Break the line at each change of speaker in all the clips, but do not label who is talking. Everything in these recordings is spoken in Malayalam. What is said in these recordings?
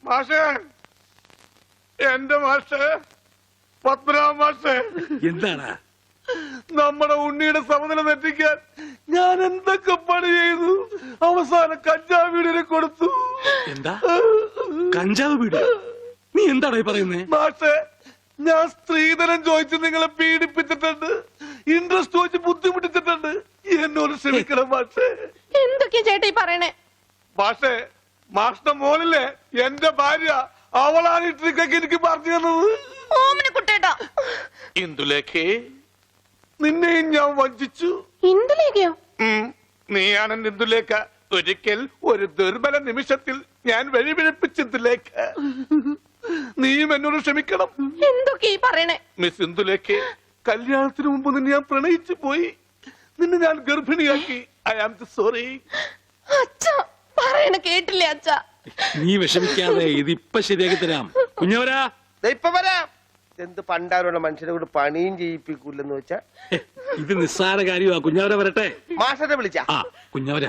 മാഷേ, എന്റെ മാഷേ, പത്മനാഭ മാഷേ,
എന്താണ്
നമ്മുടെ ഉണ്ണിയുടെ സമനില തെറ്റിക്കാൻ ഞാൻ എന്തൊക്കെ പണി ചെയ്തു. അവസാനം കഞ്ചാവ് വീടിനെ കൊടുത്തു.
എന്താ കഞ്ചാവ് വീട്? നീ എന്താണ് പറയുന്നേ?
മാഷേ, ഞാൻ സ്ത്രീധനം ചോദിച്ച് നിങ്ങളെ പീഡിപ്പിച്ചിട്ടുണ്ട്, ഇൻട്രസ്റ്റ് ചോദിച്ച് ബുദ്ധിമുട്ടിച്ചിട്ടുണ്ട്. എന്നോട് ക്ഷമിക്കണം മാഷേ.
എന്തൊക്കെയാ ചേട്ടാ ഈ പറയണേ?
മാഷേ, മാഷിന്റെ മോനില്ലേ എന്റെ ഭാര്യ, അവളാണ് ഈ ട്രിക്കൊക്കെ എനിക്ക് പറഞ്ഞു തന്നത്.
ഓമന കുട്ടേട്ടാ,
ഇന്ദുലേഖേ, നിന്നെയും ഞാൻ വഞ്ചിച്ചു.
ഇന്ദുലേഖയോ?
നീയാണ് ഇന്ദുലേഖ. ഒരിക്കൽ ഒരു ദുർബല നിമിഷത്തിൽ ഞാൻ വഴിപിഴപ്പിച്ചതിലേഖ. നീയും എന്നോട് ക്ഷമിക്കണം.
എന്തൊക്കെയാ ഈ പറയണേ?
മിസ് ഇന്ദുലേഖേ, കല്യാണത്തിന് മുമ്പ് നിന്നെ ഞാൻ പ്രണയിച്ചു പോയി. നിന്നെ ഞാൻ ഗർഭിണിയാക്കി. I am sorry.
അച്ഛാ പറയണ കേട്ടില്ലേ അച്ഛാ?
നീ വിഷമിക്കാതെ, ഇതിപ്പൊ ശരിയാക്കി തരാം. കുഞ്ഞവരാ,
ഇപ്പൊ വരാം. എന്ത് പണ്ടാരുള്ള മനുഷ്യരെ കൊണ്ട് പണിയും ചെയ്യിപ്പിക്കൂലെന്ന് വെച്ചാ
ഇത് നിസ്സാര കാര്യമാ. കുഞ്ഞവര വരട്ടെ.
മാഷനെ വിളിച്ച
ആ കുഞ്ഞവര,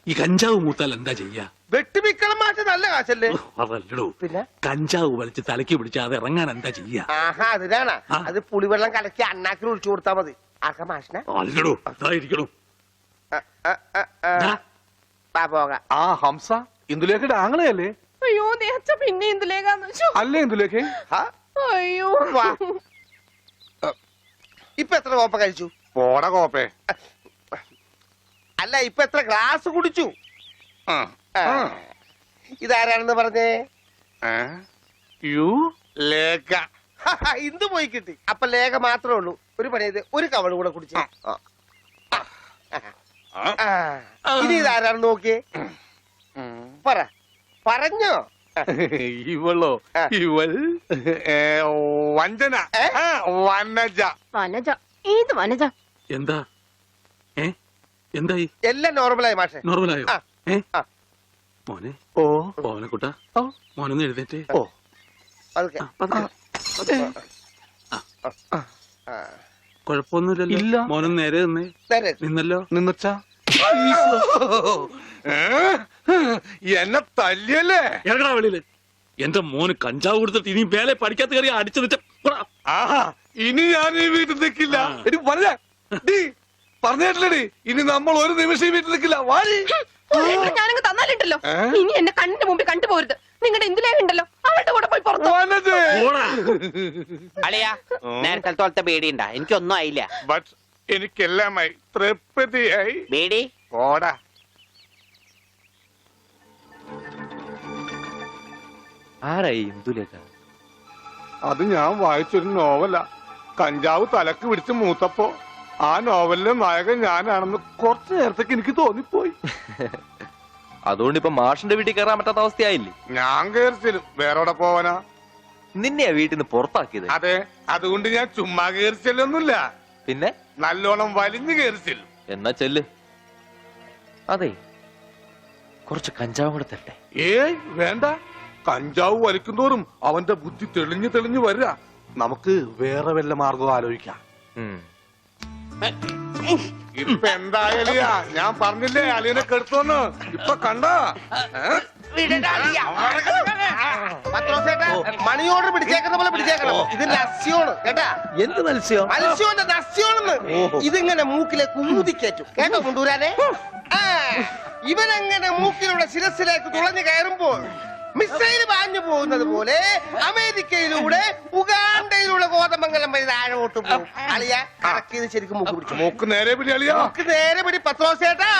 ഈ കഞ്ചാവ് മൂത്താൽ എന്താ ചെയ്യാ?
വെട്ടിമിക്കണം. മാഷ നല്ല കാശല്ലേ?
അതല്ലടോ,
പിന്നെ
കഞ്ചാവ് വലിച്ച് തലയ്ക്ക് പിടിച്ചാ അത് ഇറങ്ങാൻ എന്താ ചെയ്യാ?
ആഹാ, അതിനാണ്. അത് പുളിവെള്ളം കലക്കി അണ്ണാക്കിൽ ഒഴിച്ചു കൊടുത്താ മതി. ആഹാ മാഷന
അല്ലടോ, അതായിരിക്കണോ.
പോകാം.
ആ ഹംസ ഇന്ദുലേഖയുടെ ആങ്ങളെയല്ലേ?
അയ്യോ ദേ അച്ഛ, പിന്നെ ഇന്ദുലേഖാന്ന് വെച്ചോ?
അല്ലേ ഇന്ദുലേഖേ?
അയ്യോ,
ഇപ്പൊ എത്ര കോപ്പ കഴിച്ചു?
പോട കോപ്പേ.
അല്ല, ഇപ്പൊ എത്ര ഗ്ലാസ് കുടിച്ചു? ഇതാരാണെന്ന് പറഞ്ഞേ?
ലേഖ.
ഇന്ദു പോയി കിട്ടി. അപ്പൊ ലേഖ മാത്രമേ ഉള്ളൂ. ഒരു പണി ചെയ്ത് ഒരു കവള് കൂടെ കുടിച്ചു. ഇനി ഇതാരാണെന്ന് നോക്കിയേ. പറഞ്ഞോ.
ഇവളോ? ഇവൾ വഞ്ചന. വനജ.
വനജ? ഏത് വനജ?
എന്താ എന്തായി?
എല്ലാം നോർമലായി മാഷെ.
നോർമലായോ? മോനെ,
ഓ
മോനെക്കുട്ട, മോനൊന്ന് എഴുന്നേറ്റേ.
ഓ
അതൊക്കെ
കൊഴപ്പൊന്നുമില്ലല്ലോ. മോനൊന്ന് നേരെ നിന്നേ. നിന്നല്ലോ.
നിന്നച്ചാ എന്നെ തല്ലിയല്ലേ?
ഇറങ്ങണ വെളിയില്. എന്റെ മോന് കഞ്ചാവ് കൊടുത്തിട്ട് ഇനി വേലെ പഠിക്കാത്ത കയറി അടിച്ചു വെച്ച.
ആഹാ, ഇനി ഞാൻ ഈ വീട്ടിൽ നിൽക്കില്ല. പറഞ്ഞിട്ടില്ലടി, ഇനി നമ്മൾ ഒരു നിമിഷം വീട്ടിൽ നിൽക്കില്ല. വാടി.
ഞാനങ്ങ് തന്നാലുണ്ടല്ലോ, ഇനി എന്നെ കണ്ണിന്റെ മുമ്പിൽ കണ്ടുപോരുത്. നിങ്ങളുടെ ഇന്ദുലേഖ ഉണ്ടല്ലോ, അവളുടെ കൂടെ പോയി പുറത്തു.
അളിയാ, നേരത്തെ തോളത്തെ പേടിയുണ്ടാ? എനിക്കൊന്നും ആയില്ല.
ബട്ട് എനിക്കെല്ലാമായി തൃപ്തിയായി.
പേടി
ഓടാ.
ആരായി ഇന്ദുലേഖ?
അത് ഞാൻ വായിച്ചൊരു നോവലാ. കഞ്ചാവ് തലക്ക് പിടിച്ച് മൂത്തപ്പോ ആ നോവലിലെ നായകൻ ഞാനാണെന്ന് കുറച്ചു നേരത്തേക്ക് എനിക്ക് തോന്നിപ്പോയി.
അതുകൊണ്ട് ഇപ്പൊ മാഷിന്റെ വീട്ടിൽ കയറാൻ പറ്റാത്ത അവസ്ഥയായില്ലേ?
ഞാൻ കയറിച്ചിലും വേറെ പോവാനാ?
നിന്നെയാ വീട്ടിൽ നിന്ന് പുറത്താക്കിയത്?
അതെ, അതുകൊണ്ട് ഞാൻ ചുമ്മാ കയറിച്ചല്ലൊന്നുമില്ല,
പിന്നെ
നല്ലോണം വലിഞ്ഞു കയറിച്ചില്ലും.
എന്നാ ചെല്ല്. അതെ, കുറച്ച് കഞ്ചാവും കൂടെ തരട്ടെ.
ഏയ് വേണ്ട, കഞ്ചാവ് വലിക്കുന്നോറും അവന്റെ ബുദ്ധി തെളിഞ്ഞു തെളിഞ്ഞു വരിക. നമുക്ക് വേറെ വല്ല മാർഗം ആലോചിക്കാം. ഇപ്പൊ എന്തായാലും ഞാൻ പറഞ്ഞില്ലേ അളിയനെ കെടുത്തോന്ന്. ഇപ്പൊ കണ്ട
മണി ഓർഡർ പിടിച്ചേക്കുന്ന പോലെ പിടിച്ചേക്കണം. ഇത് നസ്യോണ് കേട്ടാ.
എന്ത് മത്സ്യം?
മത്സ്യോന്റെ നസ്യോണെന്ന്. ഇതിങ്ങനെ മൂക്കിലേക്ക് ഊതിക്കേറ്റും കേട്ടോ കൊണ്ടുവരാനേ. ഇവനങ്ങനെ മൂക്കിലൂടെ ശിരസിലേക്ക് തുളഞ്ഞു കയറുമ്പോൾ മിസൈൽ പാഞ്ഞു പോകുന്നത് പോലെ അമേരിക്കയിലൂടെ ഉഗാണ്ടയിലൂടെ കോതമംഗലം വഴി താഴോട്ട് പോകും. അളിയ കറക്കിയത് ശരിക്കും മൂക്ക് പിടിച്ചു.
മൂക്ക് നേരെ പിടി അളിയാ.
മൂക്ക് നേരെ പിടി പത്രോസേട്ടാ.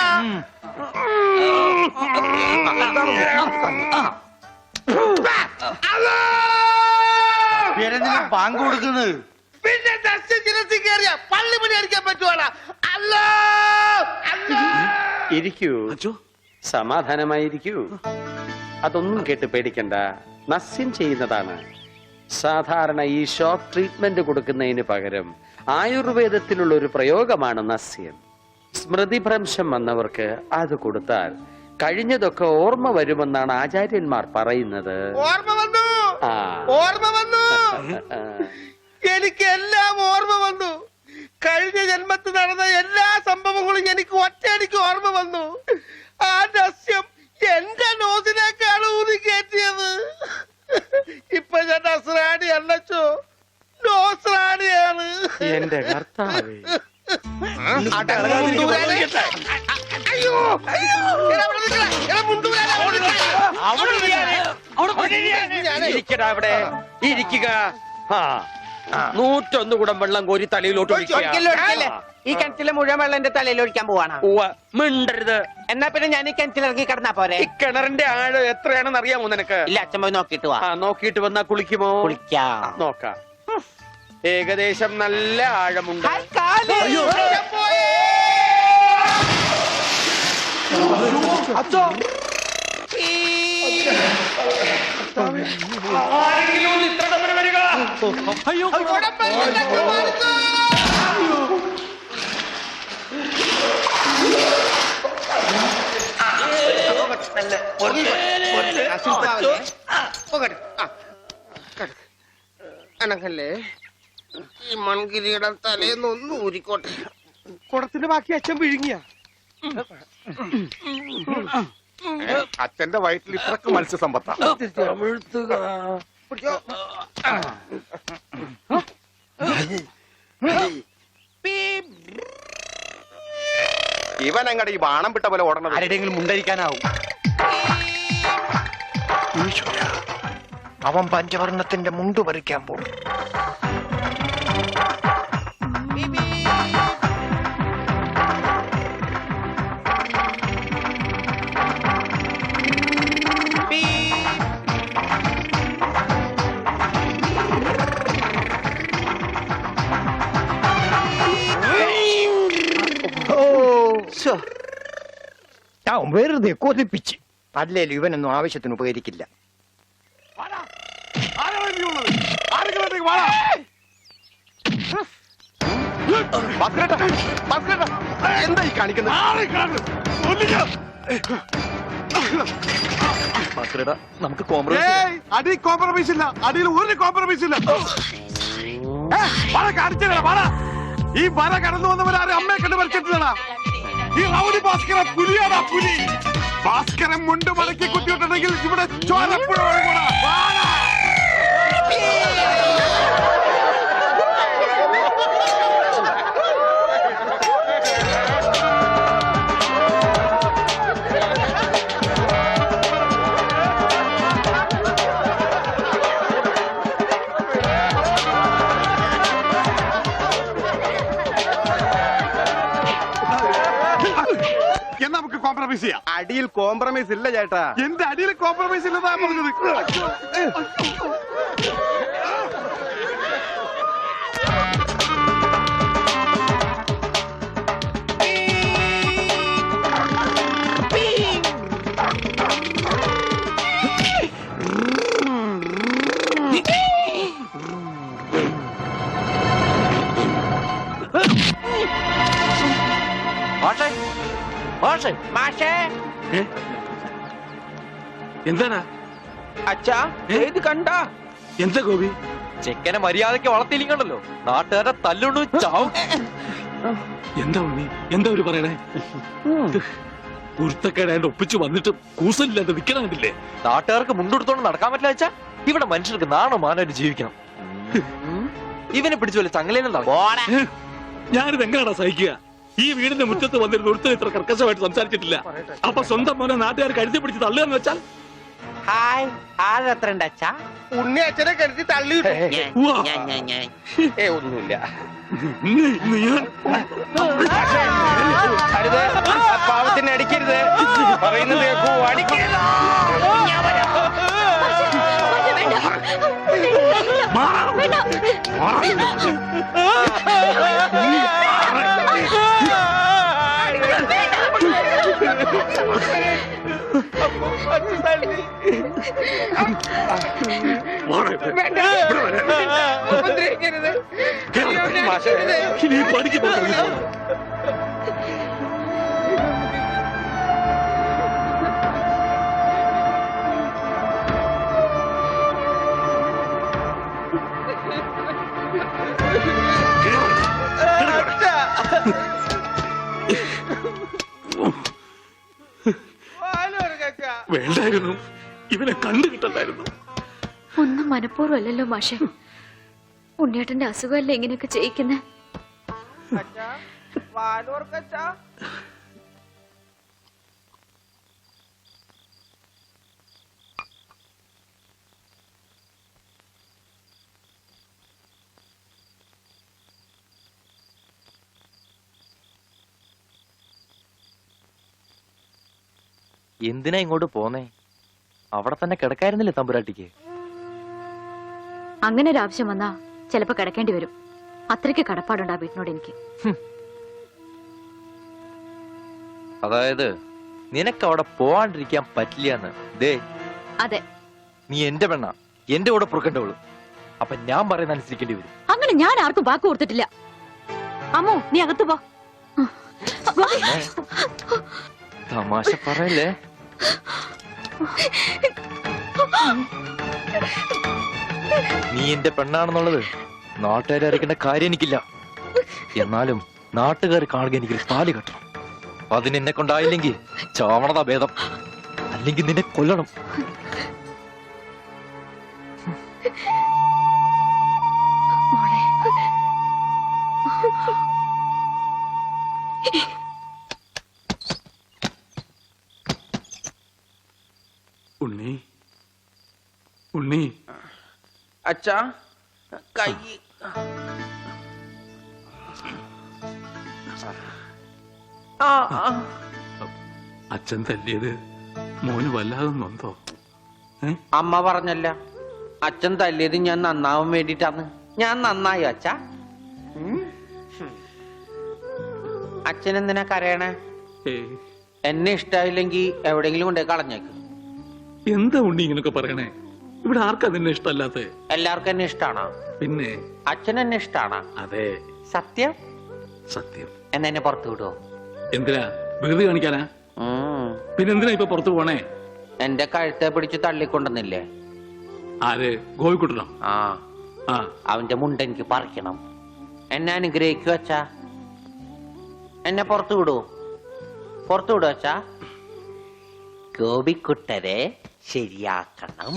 പാങ്ക് കൊടുക്കുന്നത്
പിന്നെ ശിരസിൽ കയറിയ പള്ളി പണി അടിക്കാൻ പറ്റുവാടാ. അല്ലോ
ഇരിക്കൂ, സമാധാനമായിരിക്കൂ. അതൊന്നും കേട്ട് പേടിക്കണ്ട, നസ്യം ചെയ്യുന്നതാണ്. സാധാരണ ഈ ഷോക്ക് ട്രീറ്റ്മെന്റ് കൊടുക്കുന്നതിന് പകരം ആയുർവേദത്തിലുള്ള ഒരു പ്രയോഗമാണ് നസ്യം. സ്മൃതിഭ്രംശം വന്നവർക്ക് അത് കൊടുത്താൽ കഴിഞ്ഞതൊക്കെ ഓർമ്മ വരുമെന്നാണ് ആചാര്യന്മാർ പറയുന്നത്.
ഓർമ്മ വന്നു, ഓർമ്മ വന്നു. എനിക്ക് എല്ലാം ഓർമ്മ വന്നു. കഴിഞ്ഞ ജന്മത്തിൽ നടന്ന എല്ലാ സംഭവങ്ങളും എനിക്ക് ഒറ്റയടിക്ക് ഓർമ്മ വന്നു. ആ നസ്യം എന്റെ നോസിനേക്കാണ് ഊതി കയറ്റിയത്.
എന്റെ കർത്താവേ.
അയ്യോ എടാ, അവിടെ നിൽക്കടാ. എടാ, മുണ്ടൂരാനെ, അവിടെ നിൽക്കടാ.
ഇരിക്കടാ അവിടെ, ഇരിക്കുക. ആ 101 കുടം വെള്ളം കോരി തലയിലോട്ട്
ഒരിക്കലും ഒഴിക്കല്ലേ. ഈ കിണറ്റിലെ മുഴുവൻ വെള്ളം എന്റെ തലയിൽ ഒഴിക്കാൻ പോവാണ്.
മിണ്ടരുത്.
എന്നാ പിന്നെ ഞാൻ ഈ കിണറ്റിൽ ഇറങ്ങി കിടന്നാ പോരെ?
ഈ കിണറിന്റെ ആഴം എത്രയാണെന്ന് അറിയാമോ നിനക്ക്?
ഇല്ല, അച്ഛൻ പോയി നോക്കിട്ട് വാ.
ആ നോക്കിയിട്ട് വന്നാ കുളിക്കുമോ?
കുളിക്കാം.
നോക്കാം. ഏകദേശം നല്ല ആഴമുണ്ട്.
ഹായ്, കാല്.
ആരെങ്കിലും ഒന്ന് ഇത്ര തമ്മിൽ വരിക.
അനക്കല്ലേ ഈ മൺകിരിയുടെ തലേന്നൊന്ന് ഊരിക്കോട്ടെ. കുടത്തിന്റെ ബാക്കി അച്ഛൻ വിഴുങ്ങിയ.
അച്ഛന്റെ വയറ്റിൽ ഇത്രക്ക് മത്സ്യസമ്പത്താ.
ഇവൻ അങ്ങടെ ഈ ബാണം വിട്ട പോലെ ഓടണത്.
ആരുടെയെങ്കിലും മുണ്ടരിക്കാനാവും.
അവൻ പഞ്ചവർണ്ണത്തിന്റെ മുണ്ടു പറിക്കാൻ പോകും. വെറുതെ കൊതിപ്പിച്ച് അല്ലേലും ഇവനൊന്നും ആവശ്യത്തിന് ഉപകരിക്കില്ല.
എന്താ ഈ കാണിക്കുന്നത്? നമുക്ക്
അടി കോംപ്രമൈസ് ഇല്ല. അടിയിൽ ഒരു കോംപ്രമൈസ് ഇല്ല. ഈ വര കടന്നു വന്നവരാരും അമ്മയെ കണ്ട് മരിച്ചിട്ടില്ലടാ. ഈ റൗഡി ഭാസ്കര പുലിയാടാ, പുലി. ഭാസ്കരൻ മുണ്ട് മടക്കി കുത്തിയിട്ടുണ്ടെങ്കിൽ ഇവിടെ ചോരപ്പുഴ ഒഴുകൂടാ. നമുക്ക് കോംപ്രമൈസ് ചെയ്യാം.
അടിയിൽ കോംപ്രമൈസ് ഇല്ല ചേട്ടാ.
എന്റെ അടിയിൽ കോംപ്രമൈസ് ഇല്ലെന്നാ പറഞ്ഞത്. എന്താണ്
അച്ഛാ, ഇത് കണ്ട?
എന്താ ഗോപി?
ചെക്കനെ മര്യാദയ്ക്ക് വളർത്തിയില്ലണ്ടല്ലോ, നാട്ടുകാരെ തല്ലുണ്ടു ചാവും.
എന്താ ഉണ്ണി, എന്താ ഒരു പറയണേ? കുരുത്തക്കേടായിട്ട് ഒപ്പിച്ചു വന്നിട്ട് കൂസലില്ലാതെ നിൽക്കണം കണ്ടില്ലേ?
നാട്ടുകാർക്ക് മുണ്ടെടുത്തോണ്ട് നടക്കാൻ പറ്റില്ല വെച്ചാ ഇവിടെ മനുഷ്യർക്ക് നാണോ മാനായിട്ട് ജീവിക്കണം. ഇവനെ പിടിച്ചു വല്ല ചങ്ങലയിലുണ്ടാവും.
ഞാനിത് എങ്ങനെയാണോ സഹിക്കുക? ഈ വീടിന്റെ മുറ്റത്ത് വന്നിരുന്ന ഒരുത്തർ ഇത്ര കർക്കശമായിട്ട് സംസാരിച്ചിട്ടില്ല. അപ്പൊ സ്വന്തം മോനെ നാട്ടുകാർ കരുതി പിടിച്ച് തള്ളുകയെന്ന് വെച്ചാൽ
ഹായ്, ആരത്ര ഉണ്ട് അച്ഛാ?
ഉണ്ണി അച്ഛനെ കരുതി തള്ളിയിട്ടു.
ഒന്നുമില്ല.
ഞാൻ
അരുത്, പാവത്തിന് അടിക്കരുത്. പറയുന്നത് കേൾക്കൂ, അടിക്കരുത്.
ഇനി പഠിക്കുന്നു. വേണ്ടായിരുന്നു, ഇവനെ കണ്ടു കിട്ടണ്ടായിരുന്നു.
ഒന്നും മനഃപൂർവ്വമല്ലല്ലോ മാഷെ. ഉണ്ണിയേട്ടന്റെ അസുഖമല്ലേ ഇങ്ങനെയൊക്കെ ചെയ്യിക്കുന്നേ?
അച്ഛാ വാലോർക്കച്ചാ
എന്തിനാ ഇങ്ങോട്ട് പോന്നേ? അവിടെ തന്നെ കിടക്കായിരുന്നില്ലേ തമ്പുരാട്ടിക്ക്?
അങ്ങനെ ഒരു ആവശ്യം വന്നാ ചിലപ്പോ കിടക്കേണ്ടി വരും. അത്രയ്ക്ക് കടപ്പാടുണ്ട് ആ വീട്ടിനോട് എനിക്ക്.
അതായത് നിനക്ക് അവിടെ പോവാണ്ടിരിക്കാൻ പറ്റില്ലാന്ന്. ദേ
അതെ,
നീ എന്റെ പെണ്ണ, എന്റെ കൂടെ പുറക്കേണ്ടവള്. അപ്പൊ ഞാൻ പറയുന്ന അനുസരിക്കേണ്ടി വരും.
അങ്ങനെ ഞാൻ ആർക്കും വാക്ക് കൊടുത്തിട്ടില്ല. അമ്മോ, നീ അകത്ത് പോ.
തമാശ പറയല്ലേ. നീ എന്റെ പെണ്ണാണെന്നുള്ളത് നാട്ടുകാരെ അറിയിക്കേണ്ട കാര്യം എനിക്കില്ല. എന്നാലും നാട്ടുകാർ കാണുക എനിക്ക് പാല് കെട്ടണം. അതിനെന്നെ കൊണ്ടായില്ലെങ്കിൽ ചാവണതാ ഭേദം. അല്ലെങ്കിൽ നിന്നെ കൊല്ലണം.
ഉണ്ണി, ഉണ്ണി,
അച്ഛാ കൈ
അച്ഛൻ തല്ലിയത് മോന് വല്ലാതെ നൊന്തോ?
അമ്മ പറഞ്ഞല്ല, അച്ഛൻ തല്ലിയത് ഞാൻ നന്നാവാൻ വേണ്ടിട്ടാണ്. ഞാൻ നന്നായി അച്ഛാ. അച്ഛൻ എന്തിനാ കരയണേ? എന്നെ ഇഷ്ടായില്ലെങ്കി എവിടെയെങ്കിലും കൊണ്ടേ കളഞ്ഞേക്ക്.
എന്താ ഉണ്ണി ഇങ്ങനൊക്കെ പറയണേ? ഇവിടെ ആർക്കാ നിന്നെ ഇഷ്ടമല്ലാത്ത?
എല്ലാവർക്കും എന്നെ ഇഷ്ടാണോ?
പിന്നെ
അച്ഛൻ എന്നെ ഇഷ്ടാണോ?
അതെ,
സത്യം.
സത്യം.
എന്നെ എന്നെ പുറത്തു വിടുവോ?
എന്തിനാ? വെറുതെ കാണിക്കാനാ? പിന്നെന്തിനാ ഇപ്പൊ പുറത്തു പോണേ?
എന്റെ കഴുത്തെ പിടിച്ച് തള്ളിക്കൊണ്ടെന്നില്ലേ?
ആര്? ഗോപിക്കുട്ടനോ?
ആ,
ആ,
അവന്റെ മുണ്ട് എനിക്ക് പറിക്കണം. എന്നെ അനുഗ്രഹിക്കൂ അച്ഛാ. എന്നെ പുറത്തു വിടൂ, പുറത്തു വിടൂ അച്ഛാ. ഗോപിക്കുട്ടരെ ശരിയാക്കണം.